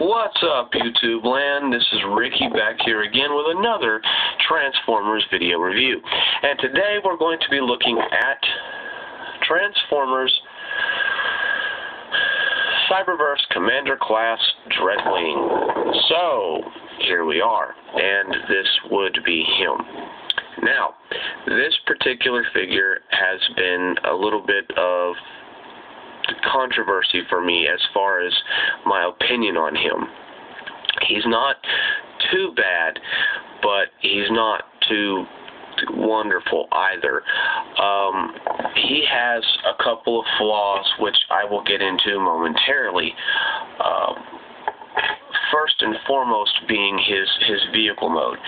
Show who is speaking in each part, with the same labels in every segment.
Speaker 1: What's up, YouTube land? This is Ricky back here again with another Transformers video review. And today we're going to be looking at Transformers Cyberverse Commander Class Dreadwing. So, here we are, and this would be him. Now, this particular figure has been a little bit of controversy for me as far as my opinion on him. He's not too bad, but he's not too wonderful either. He has a couple of flaws which I will get into momentarily. First and foremost being his vehicle mode.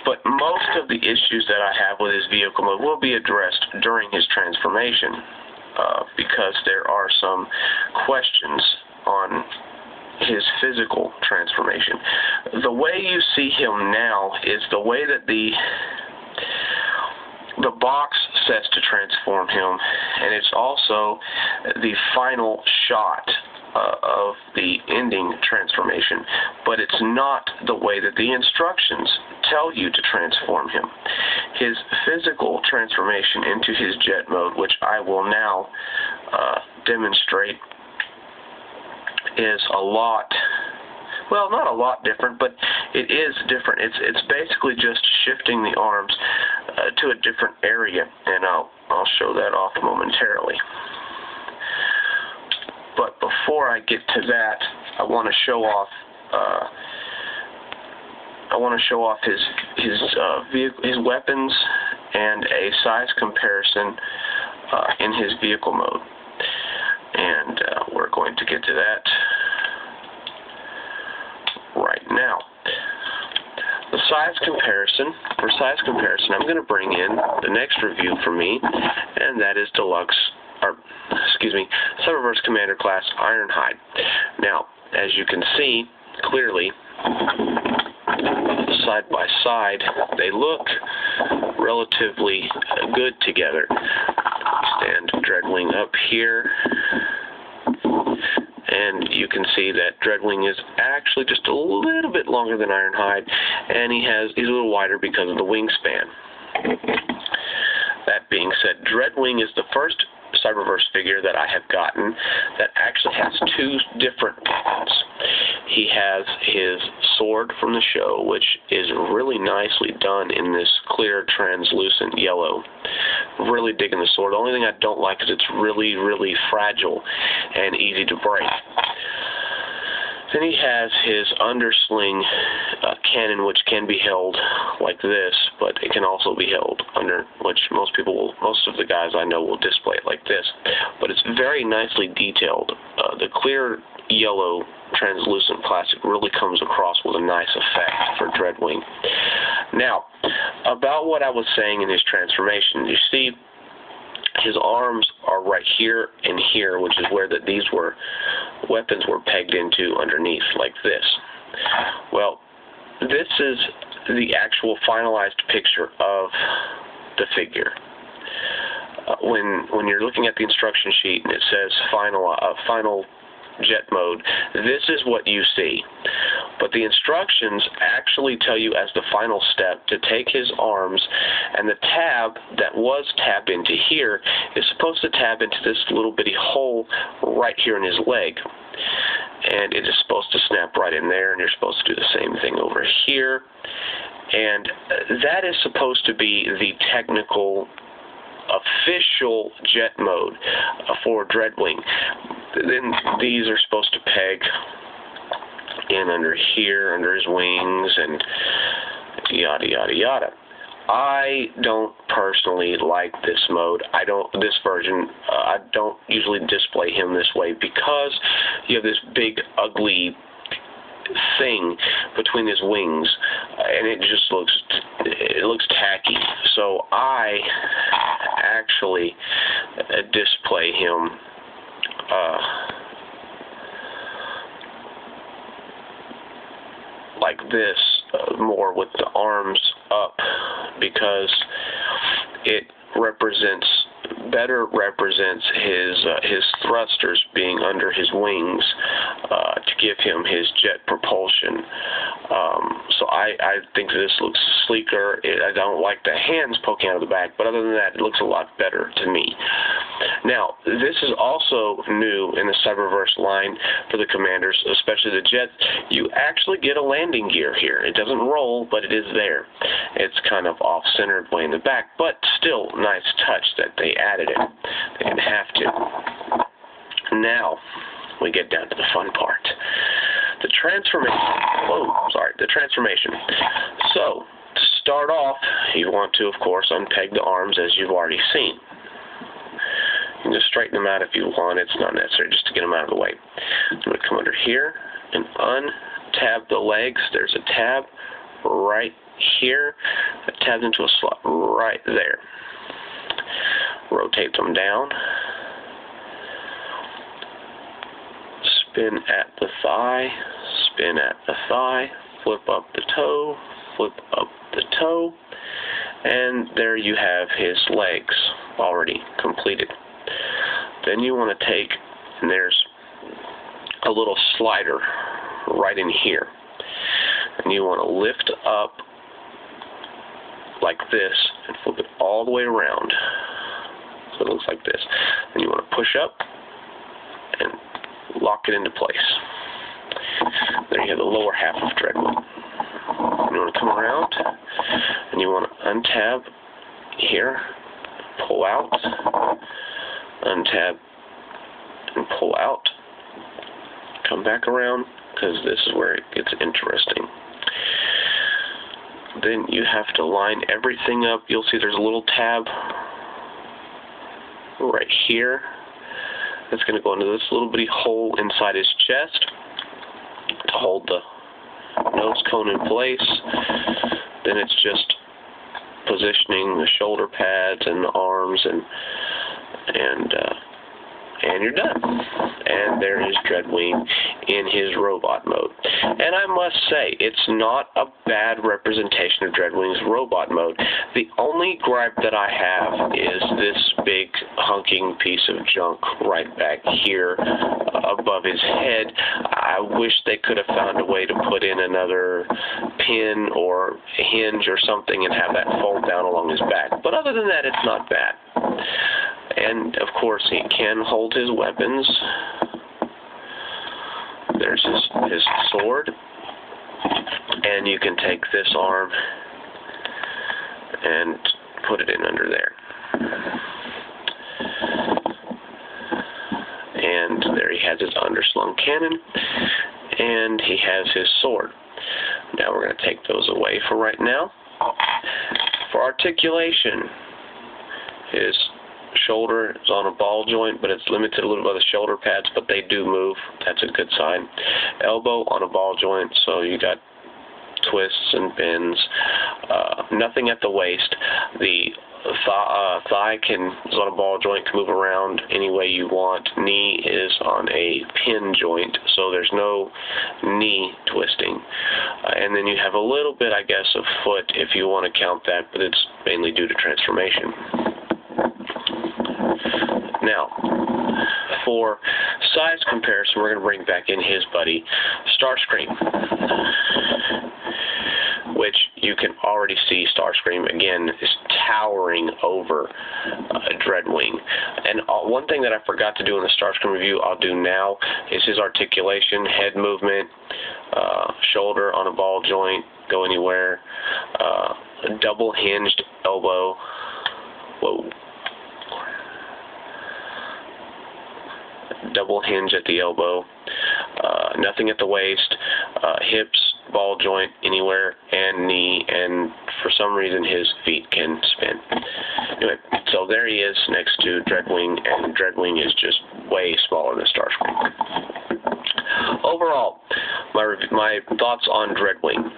Speaker 1: But most of the issues that I have with his vehicle mode will be addressed during his transformation. Because there are some questions on his physical transformation. The way you see him now is the way that the box says to transform him, and it's also the final shot of the ending transformation, but it's not the way that the instructions tell you to transform him. His physical transformation into his jet mode, which I will now demonstrate, is a lot, well, not a lot different, but it is different. It's basically just shifting the arms to a different area, and I'll show that off momentarily. But before I get to that, I want to show off. His weapons and a size comparison in his vehicle mode, and we're going to get to that right now. The size comparison. For size comparison, I'm going to bring in the next review for me, and that is Cyberverse Commander Class Ironhide. Now, as you can see clearly, side by side, they look relatively good together. Stand Dreadwing up here, and you can see that Dreadwing is actually just a little bit longer than Ironhide, and he's a little wider because of the wingspan. That being said, Dreadwing is the first Cyberverse figure that I have gotten that actually has two different weapons. He has his sword from the show, which is really nicely done in this clear translucent yellow. Really digging the sword. The only thing I don't like is it's really, really fragile and easy to break. Then he has his undersling cannon, which can be held like this, but it can also be held under, which most of the guys I know will display it like this. But it's very nicely detailed. The clear yellow translucent plastic really comes across with a nice effect for Dreadwing. Now, about what I was saying in his transformation, you see his arms are right here and here, which is where these weapons were pegged into underneath, like this. Well, this is the actual finalized picture of the figure. When you're looking at the instruction sheet and it says final jet mode, this is what you see. But the instructions actually tell you as the final step to take his arms, and the tab that was tabbed into here is supposed to tab into this little bitty hole right here in his leg. And it is supposed to snap right in there, and you're supposed to do the same thing over here. And that is supposed to be the technical official jet mode for Dreadwing. Then these are supposed to peg in under here, under his wings, and yada yada yada. I don't personally like this mode. This version. I don't usually display him this way because you have this big ugly thing between his wings, and it just looks tacky. So I actually display him like this, more with the arms up, because it better represents his thrusters being under his wings to give him his jet propulsion. So I think this looks sleeker. I don't like the hands poking out of the back, but other than that, it looks a lot better to me. Now, this is also new in the Cyberverse line for the commanders, especially the jets. You actually get a landing gear here. It doesn't roll, but it is there. It's kind of off-centered way in the back, but still nice touch that they added it. They didn't have to. Now, we get down to the fun part. The transformation. The transformation. So, to start off, you want to, of course, unpeg the arms as you've already seen. You can just straighten them out if you want. It's not necessary just to get them out of the way. I'm going to come under here and untab the legs. There's a tab right here. That tabs into a slot right there. Rotate them down. Spin at the thigh. Spin at the thigh. Flip up the toe. Flip up the toe. And there you have his legs already completed. Then you want to take, and there's a little slider right in here. And you want to lift up like this and flip it all the way around. So it looks like this. Then you want to push up and lock it into place. There you have the lower half of dreadwing. You want to come around and you want to untab here, pull out, untab and pull out, come back around, because this is where it gets interesting. Then you have to line everything up. You'll see there's a little tab right here that's going to go into this little bitty hole inside his chest to hold the nose cone in place. Then it's just positioning the shoulder pads and the arms, and you're done. And there is Dreadwing in his robot mode. And I must say, it's not a bad representation of Dreadwing's robot mode. The only gripe that I have is this big hunking piece of junk right back here above his head. I wish they could have found a way to put in another pin or hinge or something and have that fold down along his back. But other than that, it's not bad. And, of course, he can hold his weapons. There's his sword. And you can take this arm and put it in under there. And there he has his underslung cannon. And he has his sword. Now we're going to take those away for right now. For articulation, his shoulder is on a ball joint, but it's limited a little by the shoulder pads, but they do move. That's a good sign. Elbow on a ball joint, so you got twists and bends. Nothing at the waist. The thigh is on a ball joint, can move around any way you want. Knee is on a pin joint, so there's no knee twisting. And then you have a little bit, I guess, of foot if you want to count that, but it's mainly due to transformation. Now, for size comparison, we're going to bring back in his buddy, Starscream, which you can already see Starscream, again, is towering over Dreadwing. And one thing that I forgot to do in the Starscream review, I'll do now, is his articulation, head movement, shoulder on a ball joint, go anywhere, double hinged elbow. Whoa. Double hinge at the elbow, nothing at the waist, hips, ball joint anywhere, and knee, and for some reason his feet can spin. Anyway, so there he is next to Dreadwing, and Dreadwing is just way smaller than Starscream. Overall, my thoughts on Dreadwing.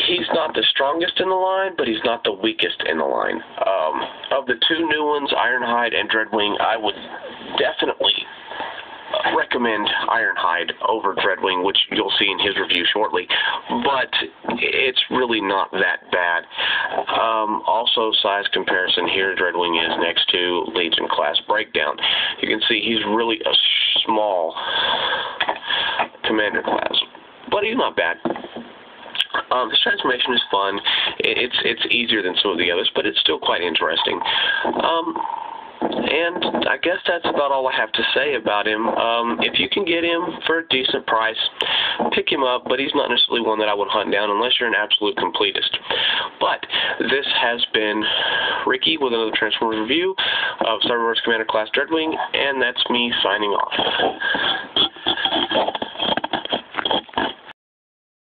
Speaker 1: He's not the strongest in the line, but he's not the weakest in the line. Of the two new ones, Ironhide and Dreadwing, I would definitely recommend Ironhide over Dreadwing, which you'll see in his review shortly, but it's really not that bad. Also, size comparison here, Dreadwing is next to Legion Class Breakdown. You can see he's really a small Commander class, but he's not bad. His transformation is fun. It's easier than some of the others, but it's still quite interesting. And I guess that's about all I have to say about him. If you can get him for a decent price, pick him up, but he's not necessarily one that I would hunt down unless you're an absolute completist. But this has been Ricky with another Transformers review of Cyberverse Commander Class Dreadwing, and that's me signing off.